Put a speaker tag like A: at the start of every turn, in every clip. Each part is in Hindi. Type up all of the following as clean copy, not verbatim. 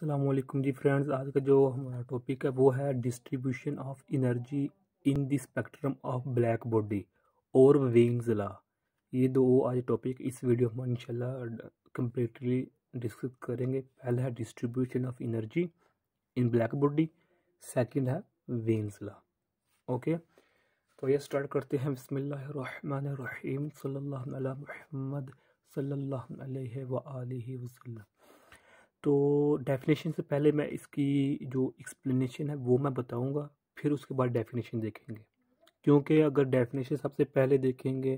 A: अस्सलाम वालेकुम जी फ्रेंड्स। आज का जो हमारा टॉपिक है वो है distribution of energy in the spectrum of black body और वेन्स लॉ। ये दो आज टॉपिक इस वीडियो में इंशाल्लाह कम्प्लीटली डिस्कस करेंगे। पहला है distribution of energy in black body, second है वेन्स लॉ। ओके, तो ये स्टार्ट करते हैं। बिस्मिल्लाहिर्रहमानिर्रहीम, सल्लल्लाहु अला मुहम्मद सल्लल्लाहु अलैहि व आलिहि वसल्लम। तो डेफिनेशन से पहले मैं इसकी जो एक्सप्लेनेशन है वो मैं बताऊंगा, फिर उसके बाद डेफिनेशन देखेंगे। क्योंकि अगर डेफिनेशन सबसे पहले देखेंगे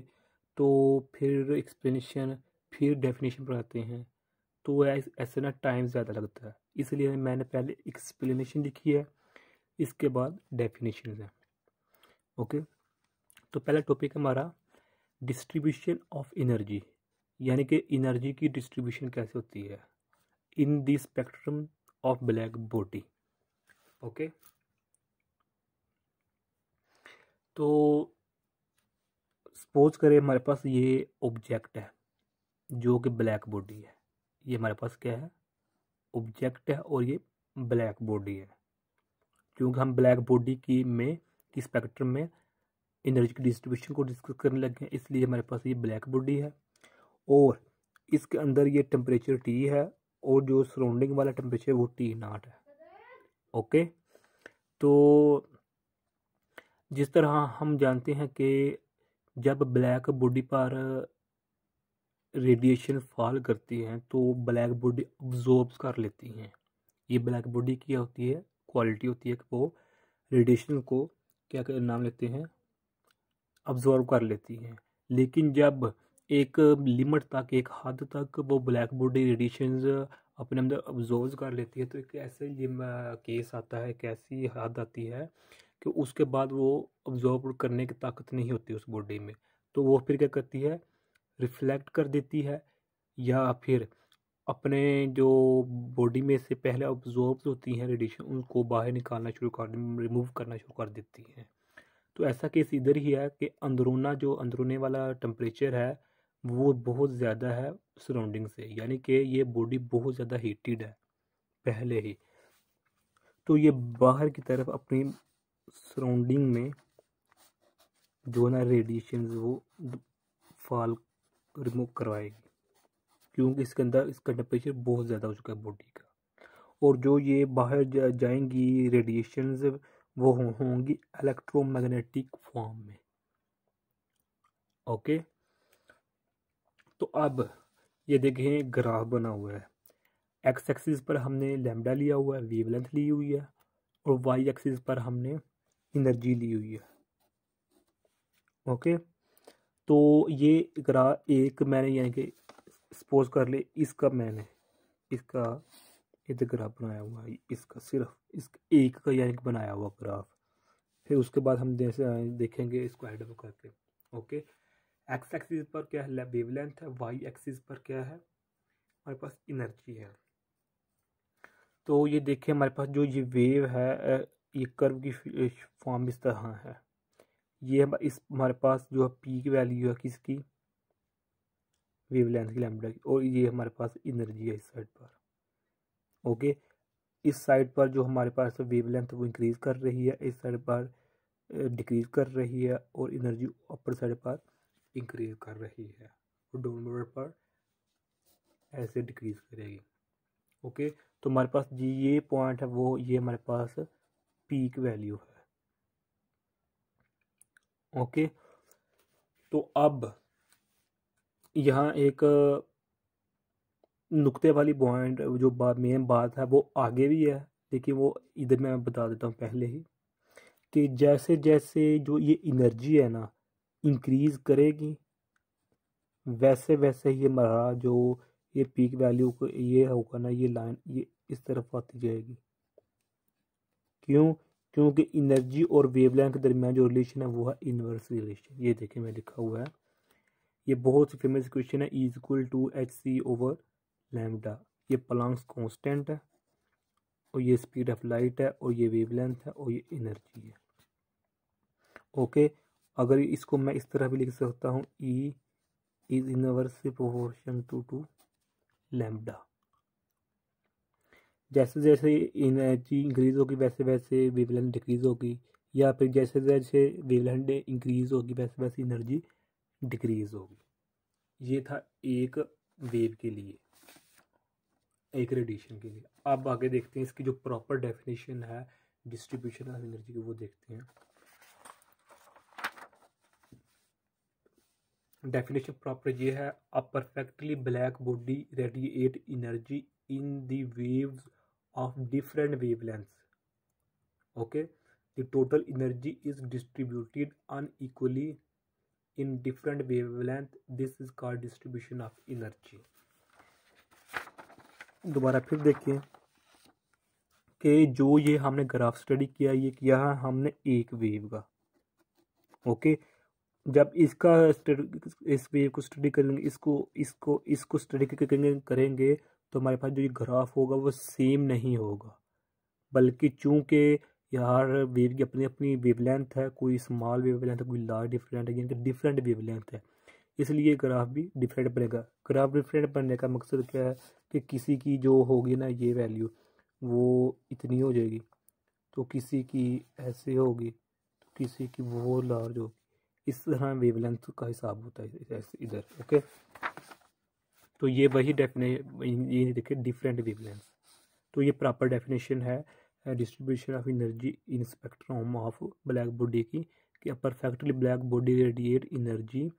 A: तो फिर एक्सप्लेनेशन फिर डेफिनेशन पर आते हैं तो ऐसे ना टाइम ज़्यादा लगता है। इसलिए मैंने पहले एक्सप्लेनेशन लिखी है, इसके बाद डेफिनेशन है। ओके, तो पहला टॉपिक हमारा डिस्ट्रीब्यूशन ऑफ एनर्जी, यानी कि एनर्जी की डिस्ट्रीब्यूशन कैसे होती है in the spectrum of black body. Okay, तो सपोज करें हमारे पास ये ऑब्जेक्ट है जो कि ब्लैक बॉडी है। ये हमारे पास क्या है, ऑब्जेक्ट है और ये ब्लैक बॉडी है। क्योंकि हम ब्लैक बॉडी की स्पेक्ट्रम में एनर्जी की डिस्ट्रीब्यूशन को डिस्कस करने लगे हैं, इसलिए हमारे पास ये ब्लैक बॉडी है और इसके अंदर ये टेम्परेचर T है और जो सराउंडिंग वाला टेम्परेचर वो T0 है। ओके, तो जिस तरह हम जानते हैं कि जब ब्लैक बॉडी पर रेडिएशन फॉल करती है तो ब्लैक बॉडी अब्जॉर्ब कर लेती हैं। ये ब्लैक बॉडी की होती है, क्वालिटी होती है कि वो रेडिएशन को क्या नाम लेते हैं, अब्जॉर्ब कर लेती हैं। लेकिन जब एक लिमिट तक, एक हद तक वो ब्लैक बॉडी रेडिएशंस अपने अंदर अब्जॉर्ब कर लेती है तो एक ऐसे केस आता है, एक ऐसी हद आती है कि उसके बाद वो अब्जॉर्ब करने की ताकत नहीं होती उस बॉडी में। तो वो फिर क्या करती है, रिफ्लेक्ट कर देती है या फिर अपने जो बॉडी में से पहले अब्जॉर्ब होती हैं रेडिएशन उनको बाहर निकालना शुरू कर, रिमूव करना शुरू कर देती हैं। तो ऐसा केस इधर ही है कि अंदरूनी वाला टेम्परेचर है वो बहुत ज़्यादा है सराउंडिंग से, यानी कि ये बॉडी बहुत ज़्यादा हीटेड है पहले ही। तो ये बाहर की तरफ अपनी सराउंडिंग में जो ना रेडिएशन वो फॉल रिमूव करवाएगी, क्योंकि इसके अंदर इसका टेम्परेचर बहुत ज़्यादा हो चुका है बॉडी का। और जो ये बाहर जाएंगी रेडिएशंस वो होंगी इलेक्ट्रोमैग्नेटिक फॉर्म में। ओके, तो अब ये देखें ग्राफ बना हुआ है। एक्स एक्सिस पर हमने लैम्डा लिया हुआ है, वेवलेंथ ली हुई है, और वाई एक्सिस पर हमने एनर्जी ली हुई है। ओके, तो ये ग्राफ एक मैंने यानी कि सपोज कर ले इसका ये ग्राफ बनाया हुआ है, इसका सिर्फ इस एक का यानी कि बनाया हुआ ग्राफ। फिर उसके बाद हम जैसे देखेंगे इसको ऐड करके। ओके, एक्स एक्सिस पर क्या है, वेवलेंथ है, वाई एक्सिस पर क्या है, हमारे पास एनर्जी है। तो ये देखिए हमारे पास जो ये वेव है ये कर्व की फॉर्म इस तरह है। ये इस हमारे पास जो पीक वैल्यू है किसकी, वेवलेंथ की लैम्डा की, और ये हमारे पास एनर्जी है इस साइड पर। ओके, इस साइड पर जो हमारे पास वेवलेंथ वो इंक्रीज कर रही है, इस साइड पर डिक्रीज कर रही है, और एनर्जी अपर साइड पर इंक्रीज कर रही है और डाउनवर्ड पर ऐसे डिक्रीज करेगी। ओके, तो हमारे पास जी ये पॉइंट है वो ये हमारे पास पीक वैल्यू है। ओके, तो अब यहाँ एक नुक्ते वाली पॉइंट जो मेन बात है वो आगे भी है, लेकिन वो इधर मैं बता देता हूँ पहले ही कि जैसे जैसे जो ये एनर्जी है ना इंक्रीज करेगी वैसे वैसे ये हमारा जो ये पीक वैल्यू को ये होगा ना, ये लाइन ये इस तरफ आती जाएगी। क्यों, क्योंकि एनर्जी और वेवलेंथ के दरमियान जो रिलेशन है वो है इनवर्स रिलेशन। ये देखिए मैं लिखा हुआ है, ये बहुत फेमस क्वेश्चन है, is equal to hc over lambda. ये प्लांक्स कांस्टेंट है और ये स्पीड ऑफ लाइट है और ये वेवलेंथ है और ये एनर्जी है। ओके, अगर इसको मैं इस तरह भी लिख सकता हूँ, E is inversely proportion to lambda. जैसे जैसे एनर्जी इंक्रीज होगी वैसे वैसे वेवलेंथ डिक्रीज होगी, या फिर जैसे जैसे वेवलेंथ इंक्रीज होगी वैसे वैसे एनर्जी डिक्रीज होगी। ये था एक वेव के लिए, एक रेडिएशन के लिए। अब आगे देखते हैं इसकी जो प्रॉपर डेफिनेशन है डिस्ट्रीब्यूशन ऑफ एनर्जी की, वो देखते हैं। डेफिनेशन प्रॉपर ये है, अ perfectly black body radiate energy in the waves of different wavelengths. Okay, the total energy is distributed unequally in different wavelength, this is called distribution of energy. दोबारा फिर देखिए कि जो ये हमने ग्राफ स्टडी किया, ये किया है हमने एक वेव का। ओके, जब इसका इस वेव को स्टडी करेंगे, इसको स्टडी करेंगे तो हमारे पास जो ये ग्राफ होगा वो सेम नहीं होगा, बल्कि चूंकि यार वेव की अपनी अपनी वेवलेंथ है, कोई स्मॉल वेवलेंथ है, कोई लार्ज डिफरेंट है, यानी कि डिफरेंट वेवलेंथ है, इसलिए ग्राफ भी डिफरेंट बनेगा। ग्राफ डिफरेंट बनने का मकसद क्या है कि किसी की जो होगी ना ये वैल्यू वो इतनी हो जाएगी, तो किसी की ऐसे होगी, तो किसी की वो लार्ज होगी। इस तरह वेवलेंथ का हिसाब होता है ऐसे इधर। ओके, तो ये वही ये देखिए डिफरेंट वेवलेंथ। तो ये प्रॉपर डेफिनेशन है distribution of energy in spectrum of black body की, कि perfectly black body radiate energy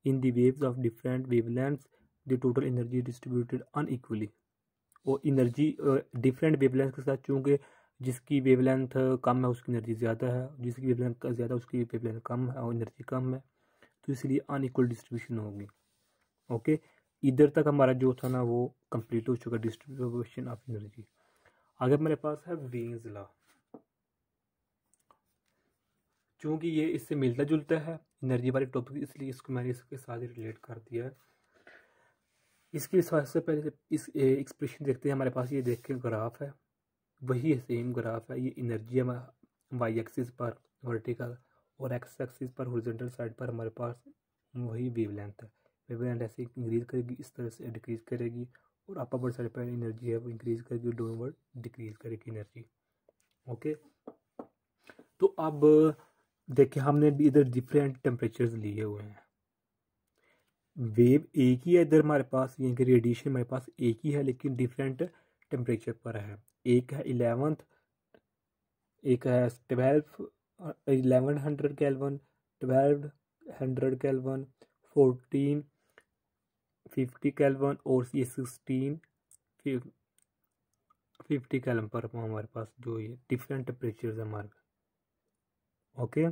A: in the waves of different wavelengths, the total energy distributed unequally. और एनर्जी डिफरेंट वेवलेंथ के साथ, चूँकि जिसकी वेवलेंथ कम है उसकी एनर्जी ज़्यादा है, जिसकी वेवलेंथ ज़्यादा उसकी वेवलेंथ कम है और एनर्जी कम है, तो इसलिए अनइक्वल डिस्ट्रीब्यूशन होगी। ओके, इधर तक हमारा जो था ना वो कंप्लीट हो चुका डिस्ट्रीब्यूशन ऑफ एनर्जी। आगे मेरे पास है वेन्स लॉ। चूँकि ये इससे मिलता जुलता है एनर्जी वाले टॉपिक, इसलिए इसको मैंने इसके साथ रिलेट कर दिया है। इसके सबसे पहले इस एक्सप्रेशन देखते हैं। हमारे पास ये देख के ग्राफ है, वही सेम ग्राफ है। ये एनर्जी है वाई एक्सिस पर वर्टिकल, और एक्स एक्सिस पर हॉरिजॉन्टल साइड पर हमारे पास वही वेवलेंथ है। वेवलेंथ ऐसे इंक्रीज करेगी, इस तरह से डिक्रीज करेगी, और अपर साइड पर एनर्जी है वो इंक्रीज करेगी, डाउनवर्ड डिक्रीज करेगी एनर्जी। ओके, तो अब देखिए हमने भी इधर डिफरेंट टेम्परेचर्स लिए हुए हैं। वेव एक ही है इधर हमारे पास, यानी कि रेडिएशन हमारे पास एक ही है, लेकिन डिफरेंट टेम्परेचर पर है। एक है 11th, एक है 1100 केल्विन, 1200 केल्विन, 1450 केल्विन, और ये 1650 केल्विन पर हमारे पास जो ये डिफरेंट टेम्परेचर है हमारे। ओके,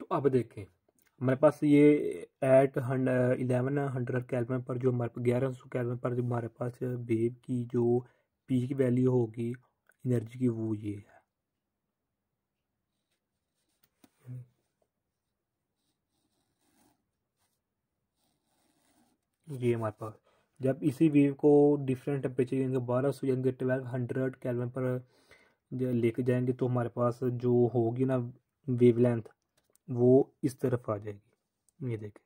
A: तो अब देखें हमारे पास ये एट 1100 केल्विन पर जो हमारे 1100 केल्विन पर जो हमारे पास वेव की जो पीक वैल्यू होगी एनर्जी की, वो ये है। ये हमारे पास जब इसी वेव को डिफरेंट टेम्परेचर यानी 1200 यानी 1200 केल्विन पर लेके जाएंगे, तो हमारे पास जो होगी ना वेवलेंथ वो इस तरफ आ जाएगी। ये देखें,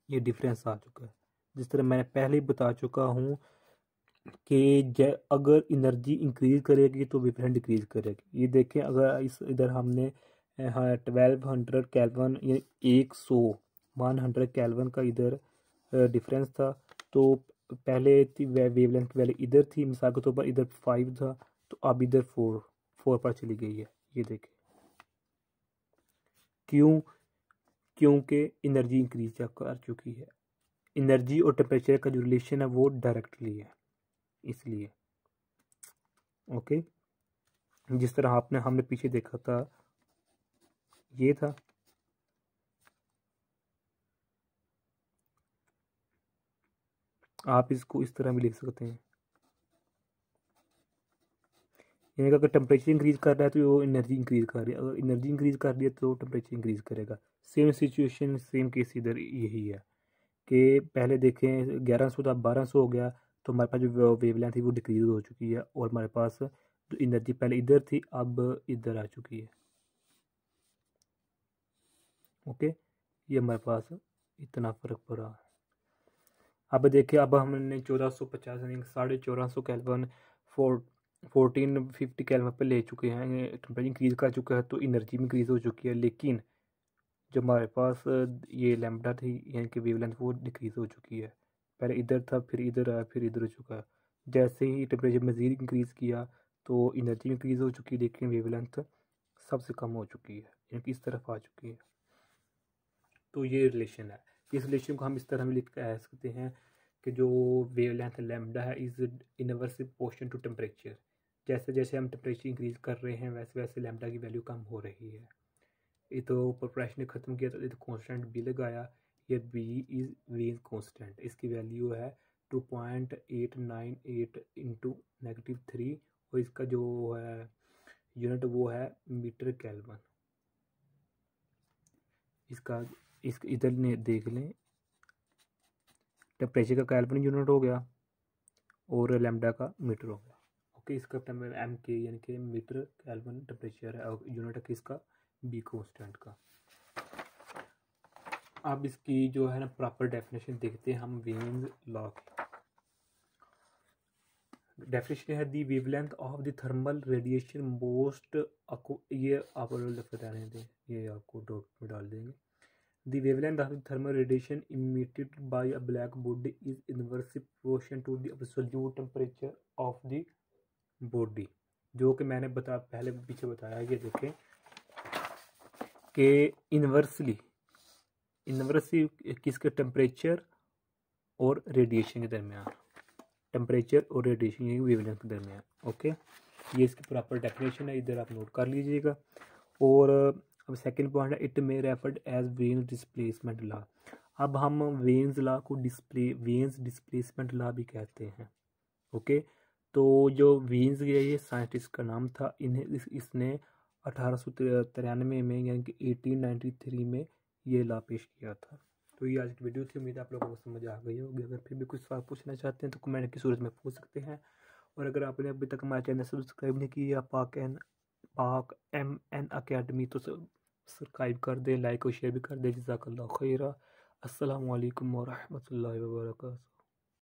A: ये डिफरेंस आ चुका है। जिस तरह मैंने पहले ही बता चुका हूँ कि अगर एनर्जी इंक्रीज करेगी तो वेवलेंथ डिक्रीज करेगी। ये देखें, अगर इस इधर हमने हाँ 1200 केल्विन यानी 100 केल्विन का इधर डिफरेंस था, तो पहले थी वेवलेंथ की वैल्यू इधर थी, मिसाल के तौर पर इधर 5 था, तो अब इधर 4 पर चली गई है। ये देखें क्यों, क्योंकि एनर्जी इंक्रीज कर चुकी है। एनर्जी और टेम्परेचर का जो रिलेशन है वो डायरेक्टली है, इसलिए। ओके, जिस तरह हमने पीछे देखा था, ये था आप इसको इस तरह भी लिख सकते हैं, यानी कि अगर टेम्परेचर इंक्रीज कर रहा है तो वो एनर्जी इंक्रीज कर रही है, अगर एनर्जी इंक्रीज कर रही है तो टेम्परेचर इंक्रीज करेगा। सेम सिचुएशन सेम केस इधर यही है कि पहले देखें 1100 था, 1200 हो गया, तो हमारे पास जो वेवलेंथ थी वो डिक्रीज हो चुकी है, और हमारे पास जो एनर्जी पहले इधर थी अब इधर आ चुकी है। ओके, ये हमारे पास इतना फ़र्क पड़ रहा है। अब देखिए, अब हमने 1450 यानी 1450 केल्विन 1450 केल्विन पे ले चुके हैं, टेम्परेचर इंक्रीज़ कर चुका है, तो एनर्जी भी इंक्रीज़ हो चुकी है। लेकिन जो हमारे पास ये लैम्बडा थी यानी कि वेवलेंथ, वो डिक्रीज़ हो चुकी है। पहले इधर था, फिर इधर आया, फिर इधर हो चुका है। जैसे ही टेम्परेचर मज़ीद इंक्रीज़ किया तो एनर्जी इंक्रीज़ हो चुकी है, लेकिन वेवलेंथ सबसे कम हो चुकी है, यानी कि इस तरफ आ चुकी है। तो ये रिलेशन है। इस रिलेशन को हम इस तरह में लिख कह सकते हैं कि जो वेवलेंथ लैम्बडा है is inverse proportion to temperature. जैसे जैसे हम टेम्परेचर इंक्रीज़ कर रहे हैं वैसे वैसे लैम्बडा की वैल्यू कम हो रही है। ये तो ऊपर प्रश्न ने ख़त्म किया तो कांस्टेंट बी लगाया। ये बी इज़ वीन कांस्टेंट, इसकी वैल्यू है 2.898 इंटू -3, और इसका जो है यूनिट वो है मीटर केल्विन। इसका इधर ने देख लें, टेम्परेचर का केल्विन यूनिट हो गया और लैम्बडा का मीटर हो गया। ओके, इसका एम के यानी कि मीटर केल्विन टेम्परेचर है, और यूनिट है किसका, बी कांस्टेंट का। अब इसकी जो है ना प्रॉपर डेफिनेशन देखते हैं हम वीन्स लॉ की। डेफिनेशन है the wavelength of the thermal radiation most, ये आप बताने दें, ये आपको डॉट में डाल देंगे। The wavelength of the thermal radiation emitted by a black body is inversely proportional to the absolute temperature of the body. जो कि मैंने पहले पीछे बताया, ये देखें कि इनवर्सली किसके, टेम्परेचर और रेडिएशन के दरमियान, टेम्परेचर और रेडिएशन की वेवलेंथ के दरमियान। ओके, ये इसकी प्रॉपर डेफिनेशन है, इधर आप नोट कर लीजिएगा। और अब सेकंड पॉइंट है, it may referred as Wien's displacement law. अब हम वेन्स लॉ को वेन्स डिस्प्लेसमेंट लॉ भी कहते हैं। ओके, तो जो वेन्स ये साइंटिस्ट का नाम था, इसने 1893 में यानी कि 1893 में ये लॉ पेश किया था। तो ये आज की वीडियो थी, उम्मीद है आप लोगों को समझ आ गई होगी। अगर फिर भी कुछ सवाल पूछना चाहते हैं तो कमेंट की सूरत में पूछ सकते हैं। और अगर आपने अभी तक हमारा चैनल सब्सक्राइब नहीं किया पाक MN अकेडमी, तो सब्सक्राइब कर दें, लाइक और शेयर भी कर दें। जज़ाकल्लाहु खैरा। अस्सलामु अलैकुम व रहमतुल्लाहि व बरकातहू।